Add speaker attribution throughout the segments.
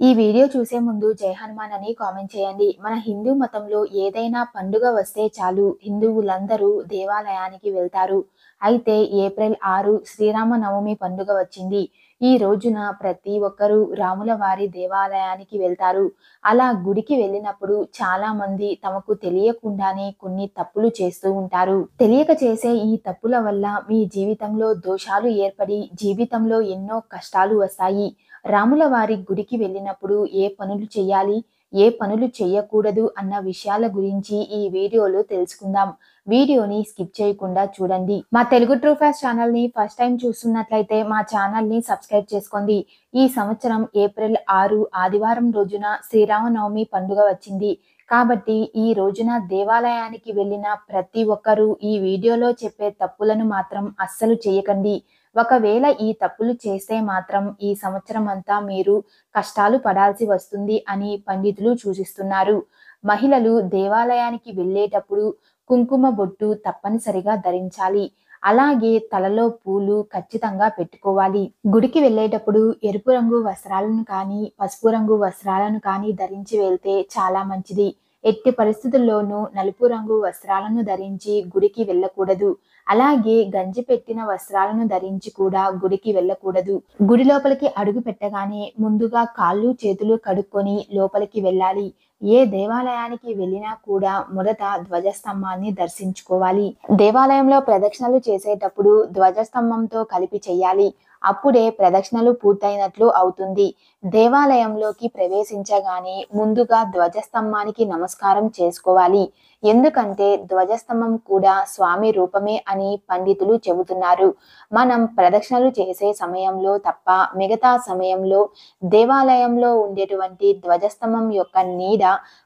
Speaker 1: ఈ వీడియో చూసే ముందు జై హనుమాన్ అని కామెంట్ చేయండి. మన హిందూ మతంలో ఏదైనా పండుగ వస్తే చాలు హిందువులందరూ దేవాలయానికి వెళ్తారు. అయితే ఏప్రిల్ 6 శ్రీరామ నవమి పండుగ వచ్చింది. ఈ రోజున ప్రతి ఒక్కరూ రాముల వారి దేవాలయానికి వెళ్తారు. అలా గుడికి వెళ్ళినప్పుడు చాలా మంది తమకు తెలియకుండానే కొన్ని తప్పులు చేస్తూ ఉంటారు. తెలియక చేసే ఈ తప్పుల వల్ల మీ జీవితంలో దోషాలు ఏర్పడి జీవితంలో ఎన్నో కష్టాలు వస్తాయి. రాముల వారి గుడికి వెళ్ళినప్పుడు ఏ పనులు చేయాలి, ఏ పనులు చేయకూడదు అన్న విషయాల గురించి ఈ వీడియోలో తెలుసుకుందాం. వీడియోని స్కిప్ చేయకుండా చూడండి. మా తెలుగు ట్రూ ఫ్యాక్ట్స్ ఛానల్ని ఫస్ట్ టైం చూస్తున్నట్లయితే మా ఛానల్ని సబ్స్క్రైబ్ చేసుకోండి. ఈ సంవత్సరం ఏప్రిల్ 6 ఆదివారం రోజున శ్రీరామనవమి పండుగ వచ్చింది. కాబట్టి ఈ రోజున దేవాలయానికి వెళ్ళిన ప్రతి ఒక్కరూ ఈ వీడియోలో చెప్పే తప్పులను మాత్రం అస్సలు చేయకండి. ఒకవేళ ఈ తప్పులు చేస్తే మాత్రం ఈ సంవత్సరం అంతా మీరు కష్టాలు పడాల్సి వస్తుంది అని పండితులు సూచిస్తున్నారు. మహిళలు దేవాలయానికి వెళ్ళేటప్పుడు కుంకుమ బొట్టు తప్పనిసరిగా ధరించాలి. అలాగే తలలో పూలు ఖచ్చితంగా పెట్టుకోవాలి. గుడికి వెళ్ళేటప్పుడు ఎరుపు రంగు వస్త్రాలను కానీ పసుపు రంగు వస్త్రాలను కానీ ధరించి వెళ్తే చాలా మంచిది. ఎట్టి పరిస్థితుల్లోనూ నలుపు రంగు వస్త్రాలను ధరించి గుడికి వెళ్ళకూడదు. అలాగే గంజి పెట్టిన వస్త్రాలను ధరించి కూడా గుడికి వెళ్ళకూడదు. గుడి లోపలికి అడుగు పెట్టగానే ముందుగా కాళ్ళు చేతులు కడుక్కొని లోపలికి వెళ్ళాలి. ఏ దేవాలయానికి వెళ్ళినా కూడా మొదట ధ్వజస్తంభాన్ని దర్శించుకోవాలి. దేవాలయంలో ప్రదక్షిణలు చేసేటప్పుడు ధ్వజస్తంభంతో కలిపి చేయాలి. అప్పుడే ప్రదక్షిణలు పూర్తయినట్లు అవుతుంది. దేవాలయంలోకి ప్రవేశించగానే ముందుగా ధ్వజస్తంభానికి నమస్కారం చేసుకోవాలి. ఎందుకంటే ధ్వజస్తంభం కూడా స్వామి రూపమే అని పండితులు చెబుతున్నారు. మనం ప్రదక్షిణలు చేసే సమయంలో తప్ప మిగతా సమయంలో దేవాలయంలో ఉండేటువంటి ధ్వజస్తంభం యొక్క నీడ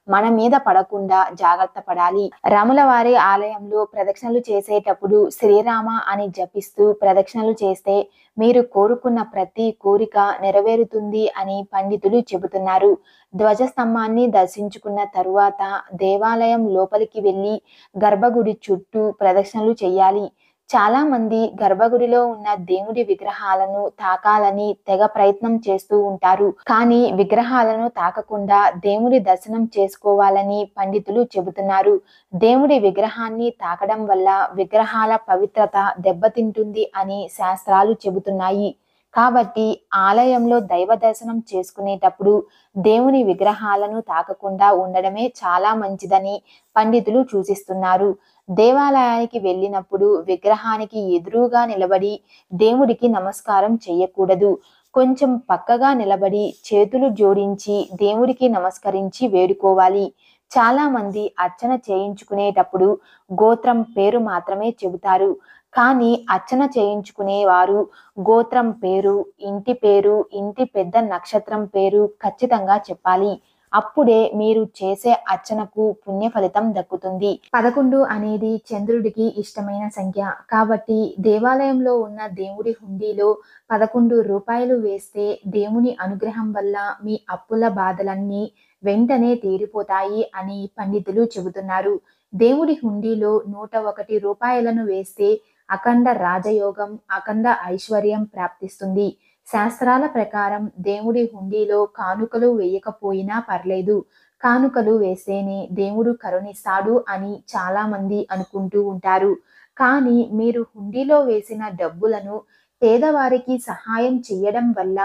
Speaker 1: మన మీద పడకుండా జాగ్రత్త పడాలి. రాముల వారి ఆలయంలో ప్రదక్షిణలు చేసేటప్పుడు శ్రీరామ అని జపిస్తూ ప్రదక్షిణలు చేస్తే మీరు కోరుకున్న ప్రతి కోరిక నెరవేరుతుంది అని పండితులు చెబుతున్నారు. ధ్వజస్తంభాన్ని దర్శించుకున్న తరువాత దేవాలయం లోపలికి వెళ్ళి గర్భగుడి చుట్టూ ప్రదక్షిణలు చేయాలి. చాలా మంది గర్భగుడిలో ఉన్న దేవుడి విగ్రహాలను తాకాలని తెగ ప్రయత్నం చేస్తూ ఉంటారు. కానీ విగ్రహాలను తాకకుండా దేవుడి దర్శనం చేసుకోవాలని పండితులు చెబుతున్నారు. దేవుడి విగ్రహాన్ని తాకడం వల్ల విగ్రహాల పవిత్రత దెబ్బతింటుంది అని శాస్త్రాలు చెబుతున్నాయి. కాబట్టి ఆలయంలో దైవ దర్శనం చేసుకునేటప్పుడు దేవుని విగ్రహాలను తాకకుండా ఉండడమే చాలా మంచిదని పండితులు సూచిస్తున్నారు. దేవాలయానికి వెళ్ళినప్పుడు విగ్రహానికి ఎదురుగా నిలబడి దేవుడికి నమస్కారం చేయకూడదు. కొంచెం పక్కగా నిలబడి చేతులు జోడించి దేవుడికి నమస్కరించి వేడుకోవాలి. చాలా మంది అర్చన చేయించుకునేటప్పుడు గోత్రం పేరు మాత్రమే చెబుతారు. కానీ అర్చన చేయించుకునే వారు గోత్రం పేరు, ఇంటి పేరు, ఇంటి పెద్ద నక్షత్రం పేరు ఖచ్చితంగా చెప్పాలి. అప్పుడే మీరు చేసే అర్చనకు పుణ్య ఫలితం దక్కుతుంది. 11 అనేది చంద్రుడికి ఇష్టమైన సంఖ్య. కాబట్టి దేవాలయంలో ఉన్న దేవుడి హుండీలో 11 రూపాయలు వేస్తే దేవుని అనుగ్రహం వల్ల మీ అప్పుల బాధలన్నీ వెంటనే తీరిపోతాయి అని పండితులు చెబుతున్నారు. దేవుడి హుండీలో 101 రూపాయలను వేస్తే అఖండ రాజయోగం, అఖండ ఐశ్వర్యం ప్రాప్తిస్తుంది. శాస్త్రాల ప్రకారం దేవుడి హుండీలో కానుకలు వేయకపోయినా పర్లేదు. కానుకలు వేస్తేనే దేవుడు కరుణిస్తాడు అని చాలా మంది అనుకుంటూ ఉంటారు. కానీ మీరు హుండీలో వేసిన డబ్బులను పేదవారికి సహాయం చేయడం వల్ల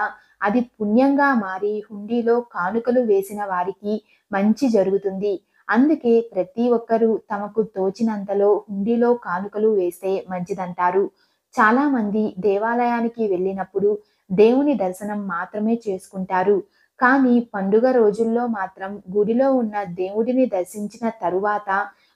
Speaker 1: అది పుణ్యంగా మారి హుండీలో కానుకలు వేసిన వారికి మంచి జరుగుతుంది. అందుకే ప్రతి ఒక్కరూ తమకు తోచినంతలో హుండీలో కానుకలు వేస్తే మంచిదంటారు. చాలా మంది దేవాలయానికి వెళ్ళినప్పుడు దేవుని దర్శనం మాత్రమే చేసుకుంటారు. కానీ పండుగ రోజుల్లో మాత్రం గుడిలో ఉన్న దేవుడిని దర్శించిన తరువాత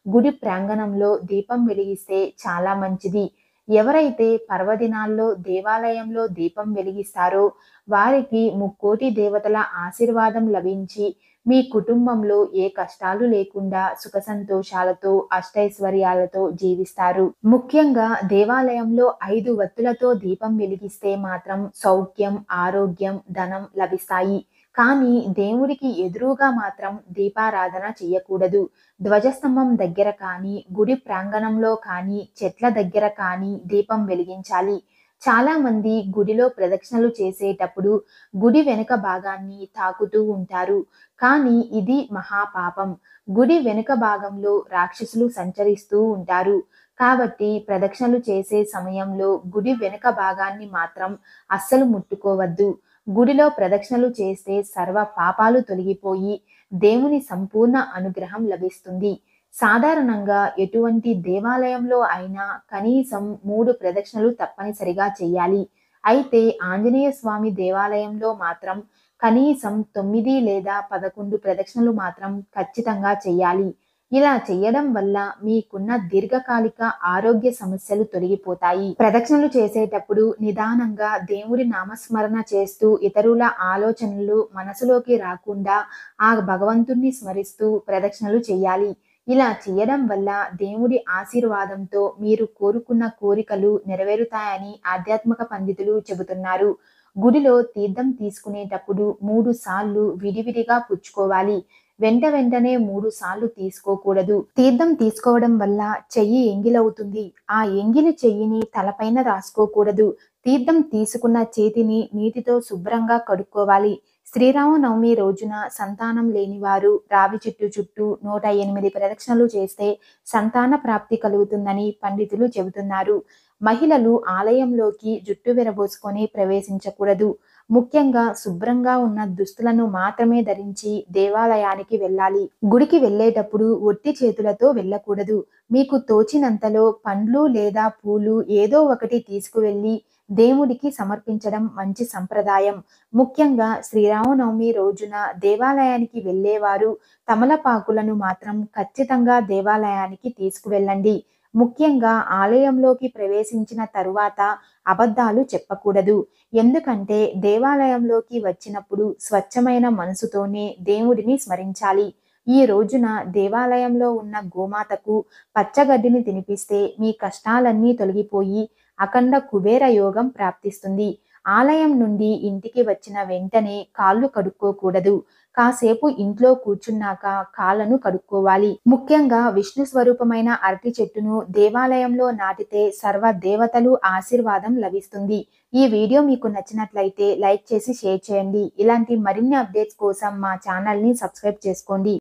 Speaker 1: గుడి ప్రాంగణంలో దీపం వెలిగిస్తే చాలా మంచిది. ఎవరైతే పర్వదినాల్లో దేవాలయంలో దీపం వెలిగిస్తారో వారికి ముక్కోటి దేవతల ఆశీర్వాదం లభించి మీ కుటుంబంలో ఏ కష్టాలు లేకుండా సుఖ సంతోషాలతో అష్టైశ్వర్యాలతో జీవిస్తారు. ముఖ్యంగా దేవాలయంలో 5 వత్తులతో దీపం వెలిగిస్తే మాత్రం సౌఖ్యం, ఆరోగ్యం, ధనం లభిస్తాయి. కానీ దేవుడికి ఎదురుగా మాత్రం దీపారాధన చేయకూడదు. ధ్వజస్తంభం దగ్గర కానీ, గుడి ప్రాంగణంలో కానీ, చెట్ల దగ్గర కానీ దీపం వెలిగించాలి. చాలా మంది గుడిలో ప్రదక్షిణలు చేసేటప్పుడు గుడి వెనుక భాగాన్ని తాకుతూ ఉంటారు. కానీ ఇది మహాపాపం. గుడి వెనుక భాగంలో రాక్షసులు సంచరిస్తూ ఉంటారు. కాబట్టి ప్రదక్షిణలు చేసే సమయంలో గుడి వెనుక భాగాన్ని మాత్రం అస్సలు ముట్టుకోవద్దు. గుడిలో ప్రదక్షిణలు చేస్తే సర్వ పాపాలు తొలగిపోయి దేవుని సంపూర్ణ అనుగ్రహం లభిస్తుంది. సాధారణంగా ఎటువంటి దేవాలయంలో అయినా కనీసం 3 ప్రదక్షిణలు తప్పనిసరిగా చేయాలి. అయితే ఆంజనేయ స్వామి దేవాలయంలో మాత్రం కనీసం 9 లేదా 11 ప్రదక్షిణలు మాత్రం ఖచ్చితంగా చేయాలి. ఇలా చేయడం వల్ల మీకున్న దీర్ఘకాలిక ఆరోగ్య సమస్యలు తొలగిపోతాయి. ప్రదక్షిణలు చేసేటప్పుడు నిదానంగా దేవుడి నామస్మరణ చేస్తూ ఇతరుల ఆలోచనలు మనసులోకి రాకుండా ఆ భగవంతుణ్ణి స్మరిస్తూ ప్రదక్షిణలు చేయాలి. ఇలా చేయడం వల్ల దేవుడి ఆశీర్వాదంతో మీరు కోరుకున్న కోరికలు నెరవేరుతాయని ఆధ్యాత్మిక పండితులు చెబుతున్నారు. గుడిలో తీర్థం తీసుకునేటప్పుడు 3 సార్లు విడివిడిగా పుచ్చుకోవాలి. వెంటనే 3 సార్లు తీసుకోకూడదు. తీర్థం తీసుకోవడం వల్ల చెయ్యి ఎంగిలవుతుంది. ఆ ఎంగిలి చెయ్యిని తలపైన రాసుకోకూడదు. తీర్థం తీసుకున్న చేతిని నీటితో శుభ్రంగా కడుక్కోవాలి. శ్రీరామనవమి రోజున సంతానం లేనివారు రావి చెట్టు చుట్టూ 108 ప్రదక్షిణలు చేస్తే సంతాన ప్రాప్తి కలుగుతుందని పండితులు చెబుతున్నారు. మహిళలు ఆలయంలోకి జుట్టు విరబోసుకొని ప్రవేశించకూడదు. ముఖ్యంగా శుభ్రంగా ఉన్న దుస్తులను మాత్రమే ధరించి దేవాలయానికి వెళ్ళాలి. గుడికి వెళ్ళేటప్పుడు ఒట్టి చేతులతో వెళ్ళకూడదు. మీకు తోచినంతలో పండ్లు లేదా పూలు ఏదో ఒకటి తీసుకువెళ్ళి దేవుడికి సమర్పించడం మంచి సంప్రదాయం. ముఖ్యంగా శ్రీరామనవమి రోజున దేవాలయానికి వెళ్ళేవారు తమలపాకులను మాత్రం ఖచ్చితంగా దేవాలయానికి తీసుకువెళ్ళండి. ముఖ్యంగా ఆలయంలోకి ప్రవేశించిన తరువాత అబద్ధాలు చెప్పకూడదు. ఎందుకంటే దేవాలయంలోకి వచ్చినప్పుడు స్వచ్ఛమైన మనసుతోనే దేవుడిని స్మరించాలి. ఈ రోజున దేవాలయంలో ఉన్న గోమాతకు పచ్చగడ్డిని తినిపిస్తే మీ కష్టాలన్నీ తొలగిపోయి అఖండ కుబేర యోగం ప్రాప్తిస్తుంది. ఆలయం నుండి ఇంటికి వచ్చిన వెంటనే కాళ్ళు కడుక్కోకూడదు. కాసేపు ఇంట్లో కూర్చున్నాక కాళ్ళను కడుక్కోవాలి. ముఖ్యంగా విష్ణు స్వరూపమైన అరటి చెట్టును దేవాలయంలో నాటితే సర్వ దేవతలు ఆశీర్వాదం లభిస్తుంది. ఈ వీడియో మీకు నచ్చినట్లయితే లైక్ చేసి షేర్ చేయండి. ఇలాంటి మరిన్ని అప్డేట్స్ కోసం మా ఛానల్ని సబ్స్క్రైబ్ చేసుకోండి.